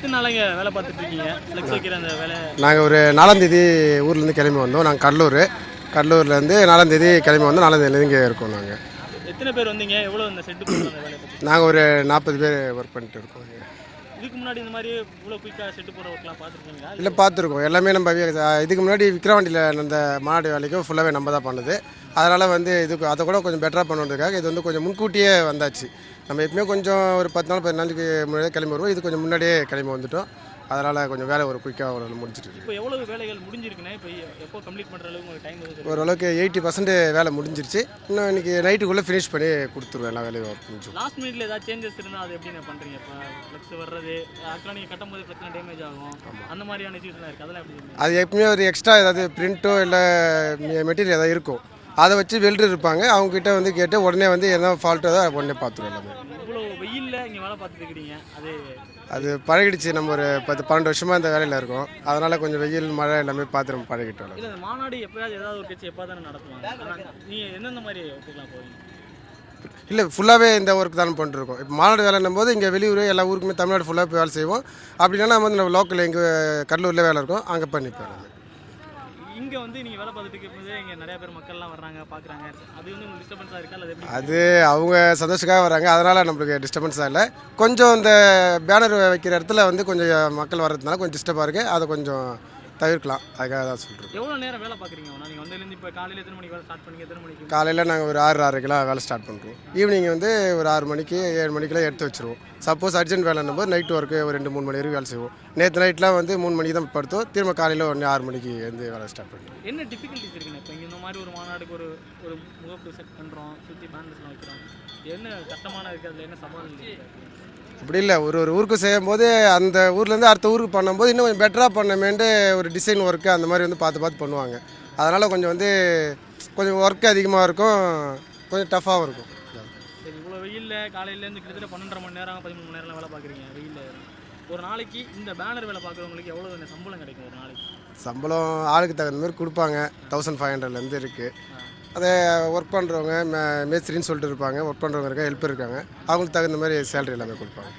எத்தனை நாளைங்க வேலை பார்த்துட்டு இருக்கீங்க ஃப்ளெக்ஸ் வைக்கிற அந்த வேலை? நாங்கள் ஒரு 4ஆம் தேதி ஊர்லேருந்து கிளம்பி வந்தோம். நாங்கள் கடலூர்லேருந்து 4ஆம் தேதி கிளம்பி வந்தோம். 4ஆம் தேதியிலேருந்து இங்கே இருக்கோம். நாங்கள் எத்தனை பேர் வந்தீங்க? எவ்வளோ இந்த செட்டு போடுற அந்த வேலையை பற்றி? நாங்கள் ஒரு 40 பேர் ஒர்க் பண்ணிட்டு இருக்கோம். இதுக்கு முன்னாடி இந்த மாதிரி இவ்வளோ குயிக்காக செட்டு போடுற ஒர்க்லாம் பார்த்துருக்கீங்களா? இல்லை, பார்த்துருக்கோம். எல்லாமே நம்ம இதுக்கு முன்னாடி விக்ரவாண்டியில் அந்த மாநாடு வேலைக்கும் ஃபுல்லாகவே நம்ம தான் பண்ணுது. அதனால் வந்து இதுக்கு அதை கூட கொஞ்சம் பெட்டராக பண்ணுறதுக்காக இது வந்து கொஞ்சம் முன்கூட்டியே வந்தாச்சு. நம்ம எப்பவுமே கொஞ்சம் ஒரு 10 நாள் 15 நாளைக்கு முன்னாடியே கிளம்பி வருவோம். இது கொஞ்சம் முன்னாடியே கிளம்பி வந்துட்டோம். அதனால் கொஞ்சம் வேலை ஒரு குயிக்காக ஒரு முடிஞ்சிட்டு. இப்போ எவ்வளோ வேலைகள் முடிஞ்சிருக்குன்னா இப்போ எப்போ கம்ப்ளீட் பண்ணுற அளவுக்கு உங்களுக்கு டைம் வருது? ஓரளவுக்கு 80% வேலை முடிஞ்சிருச்சு. இன்னும் இன்றைக்கி நைட்டுக்குள்ளே ஃபினிஷ் பண்ணி கொடுத்துருவேன். எல்லா வேலையும் ஒர்க் முடிஞ்சு. லாஸ்ட் மினிட்ல ஏதாவது சேஞ்சஸ் இருந்தால் அது எப்படி பண்ணுறீங்க? இப்போ ஃப்ளெக்ஸ் வர்றது ஆக்சுவலாக நீங்கள் கட்டும்போது ஃப்ளெக்ஸ்லாம் டேமேஜ் ஆகும், அந்த மாதிரியான இஷ்யூஸ்லாம் இருக்குது. அதெல்லாம் எப்படி? அது எப்பவுமே ஒரு எக்ஸ்ட்ரா ஏதாவது பிரிண்ட்டோ இல்லை மெட்டீரியல் ஏதாவது இருக்கும், அதை வச்சு வெல்டர் இருப்பாங்க. அவங்ககிட்ட வந்து கேட்டு உடனே வந்து என்ன ஃபால்ட்டோ அதை உடனே பார்த்துருவோம். எல்லாமே இவ்வளோ வெயிலில் இங்கே வேலை பார்த்துட்டு இருக்கிறீங்க, அது பழகிடுச்சு. நம்ம ஒரு 10-12 வருஷமாக இந்த வேலையில் இருக்கோம். அதனால் கொஞ்சம் வெயில் மழை எல்லாமே பார்த்து நம்ம பழகிட்டோம். இல்லை, இந்த மாநாடு எப்போயாவது ஏதாவது ஒரு கட்சி எப்போ தானே நடத்துவாங்க? நீங்கள் எந்தெந்த மாதிரி ஒர்க்குலாம் போவீங்க? இல்லை, ஃபுல்லாகவே இந்த ஒர்க் தான் பண்ணிட்டுருக்கோம். இப்போ மாநாடு வேலைன்னும் போது இங்கே வெளியூர் எல்லா ஊருக்குமே தமிழ்நாடு ஃபுல்லாக போய் வேலை செய்வோம். அப்படின்னா நம்ம வந்து நம்ம லோக்கல் எங்கள் கடலூரில் வேலை இருக்கும், அங்கே பண்ணிப்போம். இங்கே வந்து நீங்கள் வேலை பார்த்துட்டு இருக்கும்போது இங்கே நிறைய பேர் மக்கள்லாம் வர்றாங்க, பார்க்குறாங்க. அது வந்து உங்களுக்கு டிஸ்டர்பன்ஸாக இருக்கா? அது அவங்க சந்தோஷக்காக வராங்க, அதனால் நம்மளுக்கு டிஸ்டர்பன்ஸாக இல்லை. கொஞ்சம் இந்த பேனர் வைக்கிற இடத்துல வந்து கொஞ்சம் மக்கள் வர்றதுனால கொஞ்சம் டிஸ்டர்பாக இருக்குது. அதை கொஞ்சம் தவிர்க்கலாம். அதுக்காக தான் சொல்கிறேன். எவ்வளோ நேரம் வேலை பார்க்குறீங்க? நீங்கள் வந்ததுலேருந்து இப்போ காலையில் எத்தனை மணிக்கு வேலை ஸ்டார்ட் பண்ணி எத்தனை மணிக்கு? காலையில் நாங்கள் ஒரு 6-6:30 வேலை ஸ்டார்ட் பண்ணுறோம். ஈவினிங் வந்து ஒரு 6 மணிக்கு 7 மணிக்கெலாம் எடுத்து வச்சுருவோம். சப்போஸ் அர்ஜென்ட் வேலைன்னும் போது நைட் ஒர்க்கு ஒரு 2-3 மணி வரைக்கும் வேலை செய்வோம். நேற்று நைட்லாம் வந்து 3 மணிக்கு தான் படுத்தோம். திரும்ப காலையில் 6 மணிக்கு வந்து வேலை ஸ்டார்ட் பண்ணுறோம். என்ன டிஃபிகல்ட்டிஸ் இருக்குங்க இப்போ இங்கே இந்த மாதிரி ஒரு மாநாடுக்கு ஒரு முகப்பு செட் பண்ணுறோம், சுற்றி பேனர்ஸ்லாம் வைக்கிறோம், என்ன கஷ்டமான இருக்குது? அதில் என்ன சவால் இருக்குது? அப்படி இல்லை, ஒரு ஊருக்கு செய்யும் போது அந்த ஊர்லேருந்து அடுத்த ஊருக்கு பண்ணும்போது இன்னும் கொஞ்சம் பெட்டராக பண்ணமேன்ட்டு ஒரு டிசைன் ஒர்க்கு அந்த மாதிரி வந்து பார்த்து பண்ணுவாங்க. அதனால் கொஞ்சம் ஒர்க்கு அதிகமாக இருக்கும், கொஞ்சம் டஃப்பாகவும் இருக்கும். சரி, இவ்வளோ வெயிலில் காலையிலேருந்து கிட்டத்தட்ட 12.5 மணி நேரம் 13 மணி நேரம் வேலை பார்க்குறீங்க வெயிலில். ஒரு நாளைக்கு இந்த பேனர் வேலை பார்க்குறவங்களுக்கு எவ்வளோ சம்பளம் கிடைக்கும் ஒரு நாளைக்கு? சம்பளம் ஆளுக்கு தகுந்த மாதிரி கொடுப்பாங்க. 1500 இருக்குது. அதை ஒர்க் பண்ணுறவங்க மேஸ்திரின்னு சொல்லிட்டு இருப்பாங்க, ஒர்க் பண்ணுறவங்க இருக்காங்க, ஹெல்ப்பர் இருக்காங்க. அவங்களுக்கு தகுந்த மாதிரி சேலரி எல்லாமே கொடுப்பாங்க.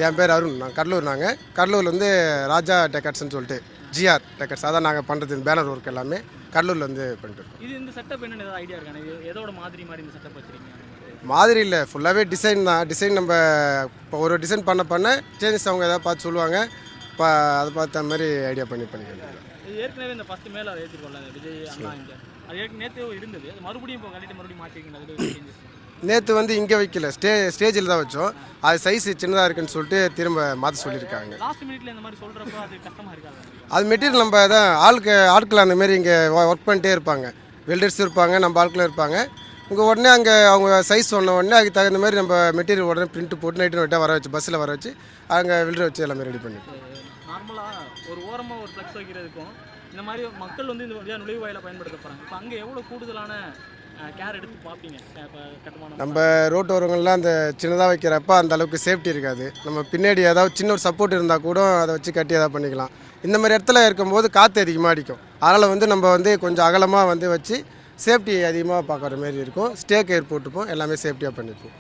என் பேர் அருண். நான் கடலூரில் வந்து ராஜா டெக்கர்ஸ்ன்னு சொல்லிட்டு ஜிஆர் டெக்கர்ஸ், அதான் நாங்கள் பண்ணுறது பேனர் ஒர்க் எல்லாமே கடலூரில் வந்து பண்ணிட்டு இருக்கோம். இது இந்த செட்டப் என்னென்ன ஏதாவது ஐடியா இருக்காங்க? இது எதோட மாதிரி இந்த செட்டப் வச்சுருக்கீங்க? மாதிரி இல்லை, ஃபுல்லாகவே டிசைன் தான். டிசைன் நம்ம இப்போ ஒரு டிசைன் பண்ண சேஞ்சஸ் அவங்க எதாவது பார்த்து சொல்லுவாங்க. இப்போ அதை பார்த்த மாதிரி ஐடியா பண்ணிக்கலாம். இது ஏற்கனவே இந்த ஃபஸ்ட்டு மேலே ஏற்றிருக்கோம்ல விஜய் அண்ணா, இங்கே அது ஏற்கனவே நேற்று இருந்தது, அது மறுபடியும் இப்போ கழிட்டு மறுபடியும் மாற்றிருக்கீங்க? நேற்று வந்து இங்கே வைக்கல, ஸ்டேஜில் தான் வச்சோம். அது சைஸ் சின்னதாக இருக்குன்னு சொல்லிட்டு திரும்ப மாற்ற சொல்லியிருக்காங்க. லாஸ்ட் மினிட்ல இந்த மாதிரி சொல்கிறப்போ அது கஷ்டமாக இருக்காது? அது மெட்டீரியல் நம்ம தான் ஆட்கள் அந்த மாதிரி இங்கே ஒர்க் பண்ணிட்டே இருப்பாங்க. வெல்டர்ஸ் இருப்பாங்க, நம்ம ஆட்களும் இருப்பாங்க. இங்கே உடனே அங்கே அவங்க சைஸ் சொன்ன உடனே அதுக்கு தகுந்த மாதிரி நம்ம மெட்டீரியல் உடனே பிரிண்ட் போட்டு நைட்டு வர வச்சு பஸ்ஸில் வர வச்சு அங்கே வெல்டர் வச்சு எல்லாமே ரெடி பண்ணிட்டு. நார்மலாக ஒரு ஓரமாக ஒரு ஃப்ளெக்ஸ் வைக்கிறதுக்கும் இந்த மாதிரி மக்கள் வந்து இந்த நுழைவாயில பயன்படுத்த போகிறாங்க. இப்போ அங்கே எவ்வளோ கூடுதலான கேர் எடுத்து பார்ப்பீங்க? நம்ம ரோட்டு ஓரங்கள்லாம் அந்த சின்னதாக வைக்கிறப்ப அந்த அளவுக்கு சேஃப்டி இருக்காது. நம்ம பின்னாடி ஏதாவது சின்ன ஒரு சப்போர்ட் இருந்தால் கூட அதை வச்சு கட்டி ஏதாவது பண்ணிக்கலாம். இந்த மாதிரி இடத்துல இருக்கும்போது காற்று அதிகமாக அடிக்கும். அதனால் வந்து நம்ம வந்து கொஞ்சம் அகலமாக வந்து வச்சு சேஃப்டி அதிகமாக பார்க்குற மாதிரி இருக்கும். ஸ்டே கேர் போட்டுப்போம், எல்லாமே சேஃப்டியாக பண்ணிப்போம்.